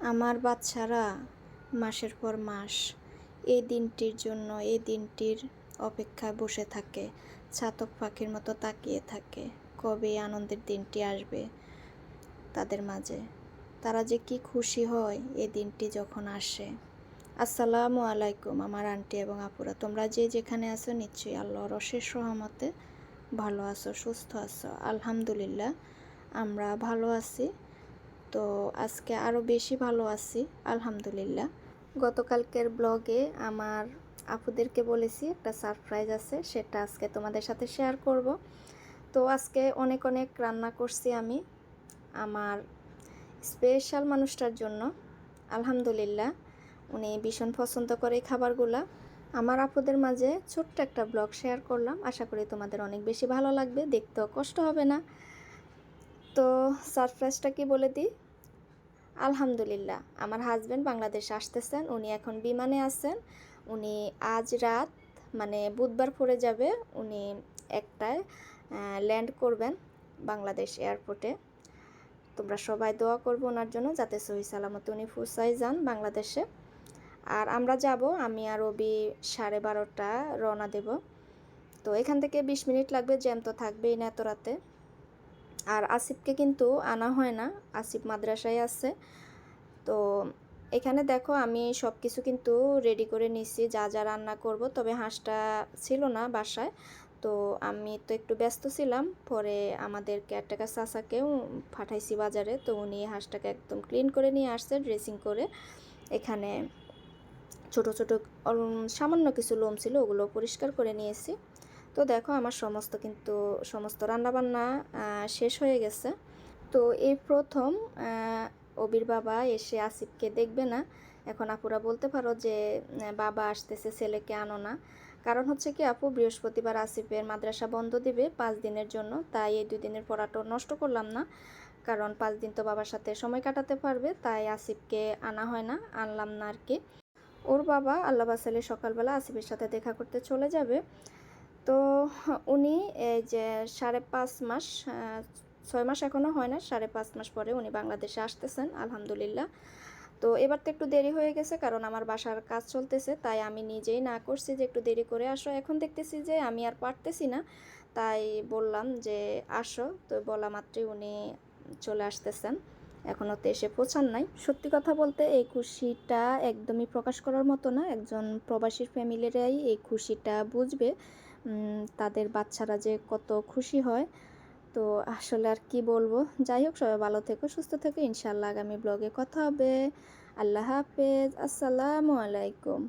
আমার বাচ্চারা মাসের পর মাস এই দিনটির জন্য এই দিনটির অপেক্ষায় বসে থাকে, চাতক পাখির মতো তাকিয়ে থাকে কবে এই আনন্দের দিনটি আসবে তাদের মাঝে। তারা যে কি খুশি হয় এই দিনটি যখন আসে। আসসালামু আলাইকুম আমার আন্টি এবং আপুরা, তোমরা যে যেখানে আছো নিশ্চয়ই আল্লাহর অশেষ রহমতে ভালো আছো, সুস্থ আছো। আলহামদুলিল্লাহ আমরা ভালো আছি। তো আজকে আরও বেশি ভালো আছি আলহামদুলিল্লাহ। গতকালকের ব্লগে আমার আপুদেরকে বলেছি একটা সারপ্রাইজ আছে, সেটা আজকে তোমাদের সাথে শেয়ার করব। তো আজকে অনেক অনেক রান্না করছি আমি আমার স্পেশাল মানুষটার জন্য। আলহামদুলিল্লাহ উনি ভীষণ পছন্দ করে এই খাবারগুলা। আমার আপুদের মাঝে ছোট্ট একটা ব্লগ শেয়ার করলাম, আশা করি তোমাদের অনেক বেশি ভালো লাগবে, দেখতেও কষ্ট হবে না। তো সারপ্রাইজটা কি বলে দিই। আলহামদুলিল্লাহ আমার হাজব্যান্ড বাংলাদেশে আসতেছেন, উনি এখন বিমানে আছেন। উনি আজ রাত মানে বুধবার পরে যাবে, উনি একটায় ল্যান্ড করবেন বাংলাদেশ এয়ারপোর্টে। তোমরা সবাই দোয়া করবো ওনার জন্য, যাতে সহি সালামতে উনি ফুসাই যান বাংলাদেশে। আর আমরা যাব, আমি আর রবি 12:30 রওনা দেব। তো এখান থেকে 20 মিনিট লাগবে, জ্যাম তো থাকবেই না এত রাতে। আর আসিফকে কিন্তু আনা হয় না, আসিফ মাদ্রাসায় আছে। তো এখানে দেখো আমি সব কিছু কিন্তু রেডি করে নিছি, যা যা রান্না করব। তবে হাঁসটা ছিল না বাসায়, তো আমি তো একটু ব্যস্ত ছিলাম। পরে আমাদের কেয়ারটেকার চাচাকেও পাঠাইছি বাজারে, তো উনি হাঁসটাকে একদম ক্লিন করে নিয়ে আসছে ড্রেসিং করে। এখানে ছোট ছোট সামান্য কিছু লোম ছিল, ওগুলো পরিষ্কার করে নিয়েছি। তো দেখো আমার সমস্ত রান্নাবান্না শেষ হয়ে গেছে। তো এই প্রথম অবির বাবা এসে আসিফকে দেখবে না। এখন আপুরা বলতে পারো যে বাবা আসতেছে, ছেলেকে আনো না। কারণ হচ্ছে কি আপু, বৃহস্পতিবার আসিফের মাদ্রাসা বন্ধ দিবে 5 দিনের জন্য, তাই এই 2 দিনের পড়াটা নষ্ট করলাম না। কারণ 5 দিন তো বাবার সাথে সময় কাটাতে পারবে, তাই আসিফকে আনা হয় না, আনলাম না আর কি। ওর বাবা আল্লাহ বাসালে সকালবেলা আসিফের সাথে দেখা করতে চলে যাবে। তো উনি এই যে 5.5 মাস, 6 মাস এখনও হয় না, 5.5 মাস পরে উনি বাংলাদেশে আসতেছেন আলহামদুলিল্লাহ। তো এবার তো একটু দেরি হয়ে গেছে, কারণ আমার বাসার কাজ চলতেছে, তাই আমি নিজেই না করছি যে একটু দেরি করে আসো। এখন দেখতেছি যে আমি আর পারতেছি না, তাই বললাম যে আসো। তো বলা মাত্রই উনি চলে আসতেছেন, এখনও তো এসে পৌঁছান নাই। সত্যি কথা বলতে এই খুশিটা একদমই প্রকাশ করার মতো না, একজন প্রবাসীর ফ্যামিলিরাই এই খুশিটা বুঝবে, তাদের বাচ্চারা যে কত খুশি হয়। তো আসলে আর কি বলবো, যাই হোক সবাই ভালো থেকো, সুস্থ থেকো, ইনশাল্লাহ আগামী ব্লগে কথা হবে। আল্লাহ হাফেজ, আসসালামু আলাইকুম।